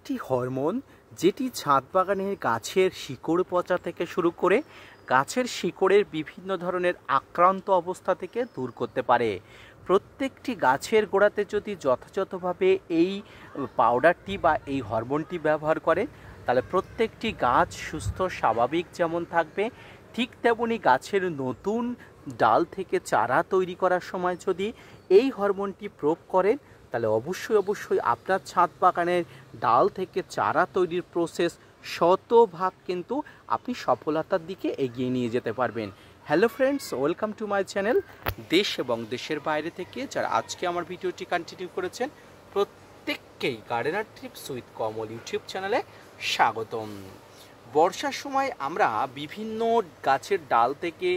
একটি হরমোন যেটি ছাদ বাগানের গাছের শিকড় পচা থেকে শুরু করে গাছের শিকড়ের বিভিন্ন ধরনের আক্রান্ত অবস্থা থেকে দূর করতে পারে। প্রত্যেকটি গাছের গোড়াতে যদি যথাযথভাবে এই পাউডারটি বা এই হরমোনটি ব্যবহার করে, তাহলে প্রত্যেকটি গাছ সুস্থ স্বাভাবিক যেমন থাকবে, ঠিক তেমনি গাছের নতুন ডাল থেকে চারা তৈরি করার সময় যদি এই হরমোনটি প্রয়োগ করেন, তাহলে অবশ্যই আপনার ছাদ বাগানের ডাল থেকে চারা তৈরির প্রসেস শতভাগ কিন্তু আপনি সফলতার দিকে এগিয়ে নিয়ে যেতে পারবেন। Hello friends, welcome to my channel. দেশ এবং দেশের বাইরে থেকে যারা আজকে আমার ভিডিওটি কন্টিনিউ করেছেন, প্রত্যেককেই gardener tips with Kamal YouTube চ্যানেলে স্বাগতম। বর্ষার সময় আমরা বিভিন্ন গাছের ডাল থেকে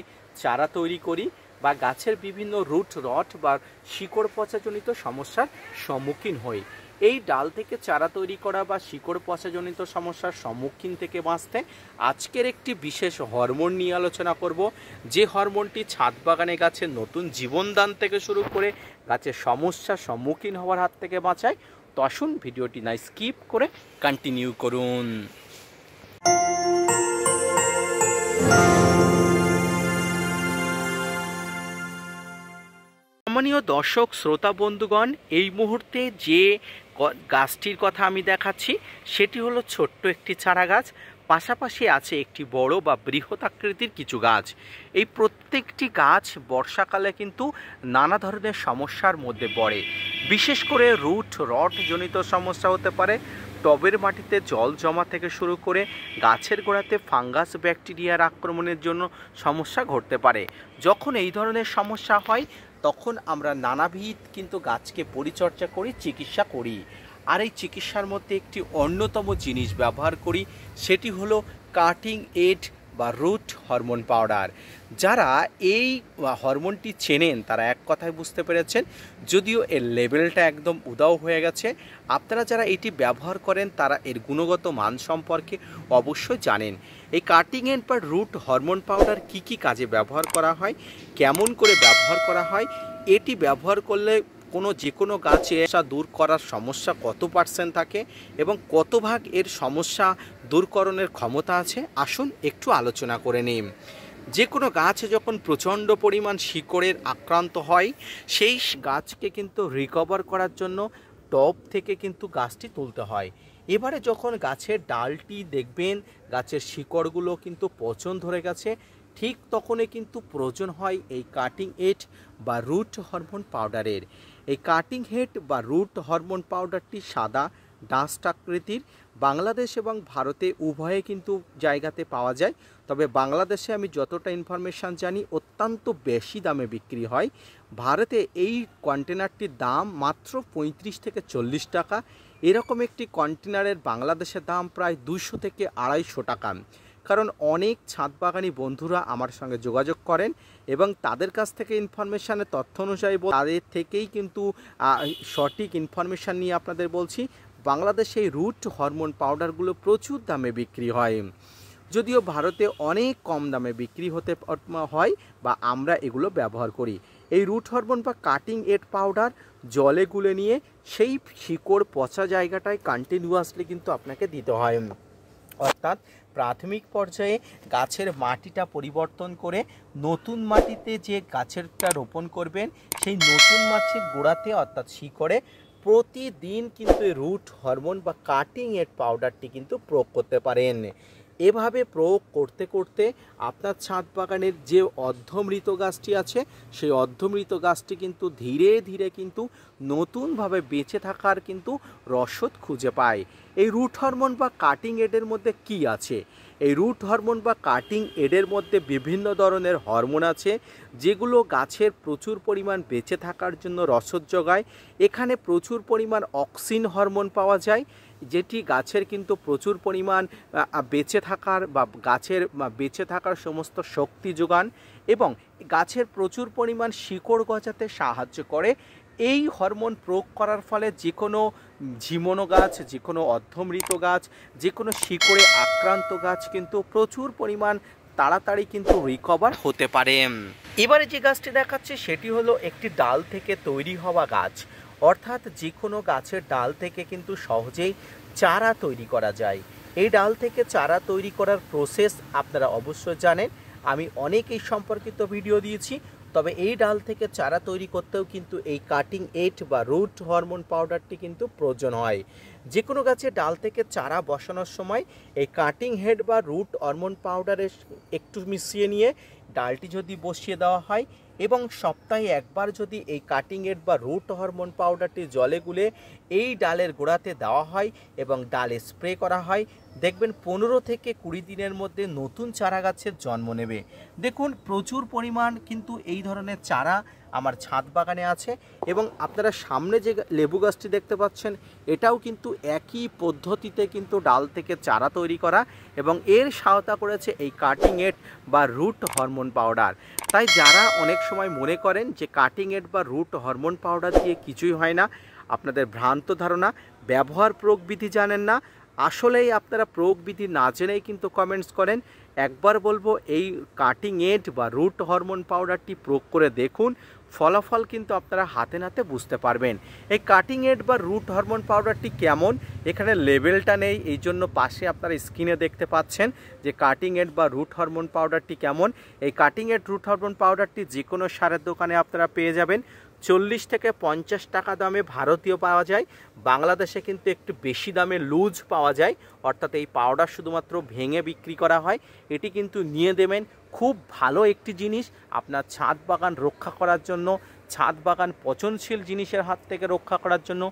চারা তৈরি করি বা গাছের বিভিন্ন রুট রট বা শিকড় পচাজনিত সমস্যার সম্মুখীন হই। এই ডাল থেকে চারা তৈরি করা বা শিকড় পচাজনিত সমস্যার সম্মুখীন থেকে বাঁচতে আজকের একটি বিশেষ হরমোন নিয়ে আলোচনা করব, যে হরমোনটি ছাদ বাগানে গাছের নতুন জীবনদান থেকে শুরু করে গাছের সমস্যার সম্মুখীন হওয়ার হাত থেকে বাঁচায়। তো আসুন ভিডিওটি না স্কিপ করে কন্টিনিউ করুন। সম্মানীয় দর্শক শ্রোতা বন্ধুগণ, এই মুহূর্তে যে গাছটির কথা আমি দেখাচ্ছি সেটি হলো ছোট্ট একটি চারা গাছ। পাশাপাশি আছে একটি বড় বা বৃহৎ আকৃতির কিছু গাছ। এই প্রত্যেকটি গাছ বর্ষাকালে কিন্তু নানা ধরনের সমস্যার মধ্যে পড়ে। বিশেষ করে রুট রট জনিত সমস্যা হতে পারে, টবের মাটিতে জল জমা থেকে শুরু করে গাছের গোড়াতে ফাঙ্গাস ব্যাকটেরিয়ার আক্রমণের জন্য সমস্যা ঘটতে পারে। যখন এই ধরনের সমস্যা হয়, তখন আমরা নানাবিধ কিন্তু গাছকে পরিচর্যা করি, চিকিৎসা করি। আর এই চিকিৎসার মধ্যে একটি অন্যতম জিনিস ব্যবহার করি, সেটি হলো কাটিং এড বা রুট হরমোন পাউডার। যারা এই হরমোনটি চেনেন তারা এক কথায় বুঝতে পেরেছেন, যদিও এর লেভেলটা একদম উদাও হয়ে গেছে। আপনারা যারা এটি ব্যবহার করেন তারা এর গুণগত মান সম্পর্কে অবশ্যই জানেন। এই কাটিং এড বা রুট হরমোন পাউডার কি কি কাজে ব্যবহার করা হয়, কেমন করে ব্যবহার করা হয়, এটি ব্যবহার করলে যে কোনো গাছে দূর করার সমস্যা কত পার্সেন্ট থাকে এবং কত ভাগ এর সমস্যা দূরকরণের ক্ষমতা আছে, আসুন একটু আলোচনা করে নিই। যে কোনো গাছ যখন প্রচণ্ড পরিমাণ শিকড়ের আক্রান্ত হয়, সেই গাছকে কিন্তু রিকভার করার জন্য টব থেকে কিন্তু গাছটি তুলতে হয়। এবারে যখন গাছের ডালটি দেখবেন গাছের শিকড়গুলো কিন্তু পচন ধরে গেছে, ঠিক তখনই কিন্তু প্রয়োজন হয় এই কাটিং এড বা রুট হরমোন পাউডারের। এই কাটিং হেড বা রুট হরমোন পাউডারটি সাদা ডাস্ট আকৃতির। বাংলাদেশ এবং ভারতে উভয়ে কিন্তু জায়গাতে পাওয়া যায়, তবে বাংলাদেশে আমি যতটা ইনফরমেশান জানি অত্যন্ত বেশি দামে বিক্রি হয়। ভারতে এই কন্টেনারটির দাম মাত্র 35 থেকে 40 টাকা। এরকম একটি কন্টেনারের বাংলাদেশের দাম প্রায় 200 থেকে 250 টাকা। কারণ অনেক ছাদ বাগানি বন্ধুরা আমার সঙ্গে যোগাযোগ করেন এবং তাদের কাছ থেকে ইনফরমেশানের তথ্য অনুযায়ী তাদের থেকেই কিন্তু সঠিক ইনফরমেশান নিয়ে আপনাদের বলছি। বাংলাদেশে এই রুট হরমোন পাউডারগুলো প্রচুর দামে বিক্রি হয়, যদিও ভারতে অনেক কম দামে বিক্রি হতে হয় বা আমরা এগুলো ব্যবহার করি। এই রুট হরমোন বা কাটিং এড পাউডার জলে গুলে নিয়ে সেই শিকড় পচা জায়গাটায় কন্টিনিউয়াসলি কিন্তু আপনাকে দিতে হয়। অর্থাৎ প্রাথমিক পর্যায়ে গাছের মাটিটা পরিবর্তন করে নতুন মাটিতে যে গাছেরটা রোপণ করবেন, সেই নতুন মাটির গোড়াতে অর্থাৎ শিকড়ে প্রতিদিন কিন্তু রুট হরমোন বা কাটিং এড পাউডারটি কিন্তু প্রয়োগ করতে পারেন। এভাবে প্রয়োগ করতে করতে আপনার ছাদ বাগানের যে অর্ধমৃত গাছটি আছে, সেই অর্ধমৃত গাছটি কিন্তু ধীরে ধীরে কিন্তু নতুনভাবে বেঁচে থাকার কিন্তু রসদ খুঁজে পায়। এই রুট হরমোন বা কাটিং এডের মধ্যে কি আছে? এই রুট হরমোন বা কাটিং এডের মধ্যে বিভিন্ন ধরনের হরমোন আছে, যেগুলো গাছের প্রচুর পরিমাণ বেঁচে থাকার জন্য রসদ যোগায়। এখানে প্রচুর পরিমাণ অক্সিন হরমোন পাওয়া যায়, যেটি গাছের কিন্তু প্রচুর পরিমাণ বেঁচে থাকার বা গাছের বেঁচে থাকার সমস্ত শক্তি যোগান এবং গাছের প্রচুর পরিমাণ শিকড় গজাতে সাহায্য করে। এই হরমোন প্রয়োগ করার ফলে যে কোনো ঝিমনো গাছ, যে কোনো অর্ধমৃত গাছ, যে কোনো শিকড়ে আক্রান্ত গাছ কিন্তু প্রচুর পরিমাণ তাড়াতাড়ি কিন্তু রিকভার হতে পারে। এবারে যে গাছটি দেখাচ্ছে সেটি হলো একটি ডাল থেকে তৈরি হওয়া গাছ। অর্থাৎ যে কোনো গাছের ডাল থেকে কিন্তু সহজেই চারা তৈরি করা যায়। এই ডাল থেকে চারা তৈরি করার প্রসেস আপনারা অবশ্যই জানেন, আমি অনেক এই সম্পর্কিত ভিডিও দিয়েছি। তবে এই ডাল থেকে চারা তৈরি করতেও কিন্তু এই কাটিং এড বা রুট হরমোন পাউডারটি কিন্তু প্রয়োজন হয়। যে কোনো গাছে ডাল থেকে চারা বসানোর সময় এই কাটিং হেড বা রুট হরমোন পাউডারের একটু মিশিয়ে নিয়ে ডালটি যদি বসিয়ে দেওয়া হয় এবং সপ্তাহে একবার যদি এই কাটিং এড বা রুট হরমোন পাউডারটি জলে গুলে এই ডালের গোড়াতে দেওয়া হয় এবং ডালে স্প্রে করা হয়, দেখবেন 15 থেকে 20 দিনের মধ্যে নতুন চারা গাছের জন্ম নেবে। দেখুন প্রচুর পরিমাণ কিন্তু এই ধরনের চারা আমার ছাদ বাগানে আছে এবং আপনারা সামনে যে লেবু গাছটি দেখতে পাচ্ছেন এটাও কিন্তু একই পদ্ধতিতে কিন্তু ডাল থেকে চারা তৈরি করা এবং এর সহায়তা করেছে এই কাটিং এড বা রুট হরমোন পাউডার। তাই যারা অনেক সময় মনে করেন যে কাটিং এড বা রুট হরমোন পাউডার দিয়ে কিছুই হয় না, আপনাদের ভ্রান্ত ধারণা, ব্যবহার প্রয়োগবিধি জানেন না। আসলেই আপনারা প্রয়োগবিধি না জেনেই কিন্তু কমেন্টস করেন। একবার বলবো এই কাটিং এড বা রুট হরমোন পাউডারটি প্রয়োগ করে দেখুন, ফলাফল কিন্তু আপনারা হাতে নাতে বুঝতে পারবেন। এই কাটিং এড বা রুট হরমোন পাউডারটি কেমন, এখানে লেবেলটা নেই, এই জন্য পাশে আপনারা স্ক্রিনে দেখতে পাচ্ছেন যে কাটিং এড বা রুট হরমোন পাউডারটি কেমন। এই কাটিং এড রুট হরমোন পাউডারটি যে কোনো সারের দোকানে আপনারা পেয়ে যাবেন। 40 থেকে 50 টাকা দামে ভারতীয় পাওয়া যায়, বাংলাদেশে কিন্তু একটু বেশি দামে লুজ পাওয়া যায়, অর্থাৎ এই পাউডার শুধুমাত্র ভেঙে বিক্রি করা হয়। এটি কিন্তু নিয়ে দেবেন, খুব ভালো একটি জিনিস আপনার ছাদ বাগান রক্ষা করার জন্য, ছাদ বাগান পচনশীল জিনিসের হাত থেকে রক্ষা করার জন্য,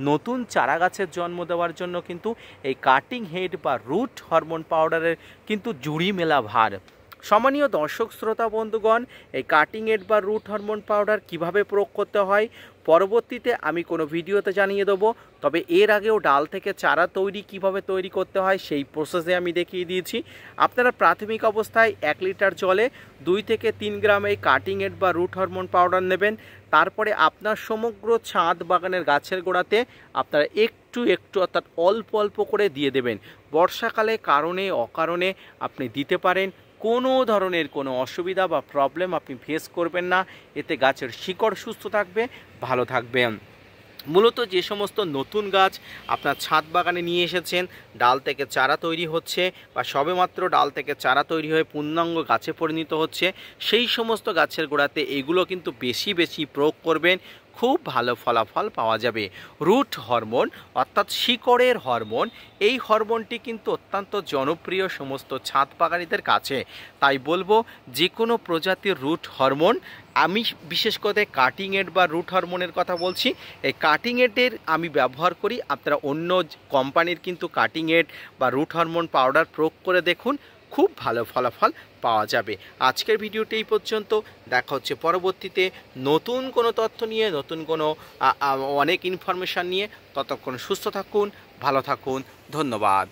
নতুন চারা গাছের জন্ম দেওয়ার জন্য কিন্তু এই কাটিং হেড বা রুট হরমোন পাউডারের কিন্তু জুড়ি মেলা ভার। সম্মানীয় দর্শক শ্রোতা বন্ধুগণ, এই কাটিং এড বা রুট হরমোন পাউডার কিভাবে প্রয়োগ করতে হয় পরবর্তীতে আমি কোনো ভিডিওতে জানিয়ে দেবো। তবে এর আগেও ডাল থেকে চারা কিভাবে তৈরি করতে হয় সেই প্রসেসে আমি দেখিয়ে দিয়েছি। আপনারা প্রাথমিক অবস্থায় 1 লিটার জলে 2 থেকে 3 গ্রাম এই কাটিং এড বা রুট হরমোন পাউডার নেবেন। তারপরে আপনার সমগ্র ছাদ বাগানের গাছের গোড়াতে আপনারা একটু একটু অর্থাৎ অল্প অল্প করে দিয়ে দেবেন। বর্ষাকালে কারণে অকারণে আপনি দিতে পারেন, কোনো ধরনের কোনো অসুবিধা বা প্রবলেম আপনি ফেস করবেন না। এতে গাছের শিকড় সুস্থ থাকবে, ভালো থাকবে। মূলত যে সমস্ত নতুন গাছ আপনার ছাদ বাগানে নিয়ে এসেছেন, ডাল থেকে চারা তৈরি হচ্ছে বা সবেমাত্র ডাল থেকে চারা তৈরি হয়ে পূর্ণাঙ্গ গাছে পরিণত হচ্ছে, সেই সমস্ত গাছের গোড়াতে এগুলো কিন্তু বেশি বেশি প্রয়োগ করবেন, খুব ভালো ফলাফল পাওয়া যাবে। রুট হরমোন অর্থাৎ শিকড়ের হরমোন, এই হরমোনটি কিন্তু অত্যন্ত জনপ্রিয় সমস্ত ছাদ বাগানীদের কাছে। তাই বলবো যে কোনো প্রজাতির রুট হরমোন, আমি বিশেষ করে কাটিং এড বা রুট হরমোনের কথা বলছি, এই কাটিং এডের আমি ব্যবহার করি। আপনারা অন্য কোম্পানির কিন্তু কাটিং এড বা রুট হরমোন পাউডার প্রয়োগ করে দেখুন, খুব ভালো ফলাফল পাওয়া যাবে। আজকের ভিডিওটি এই পর্যন্ত, দেখা হচ্ছে পরবর্তীতে নতুন কোনো তথ্য নিয়ে, নতুন কোনো অনেক ইনফরমেশান নিয়ে। ততক্ষণ সুস্থ থাকুন, ভালো থাকুন, ধন্যবাদ।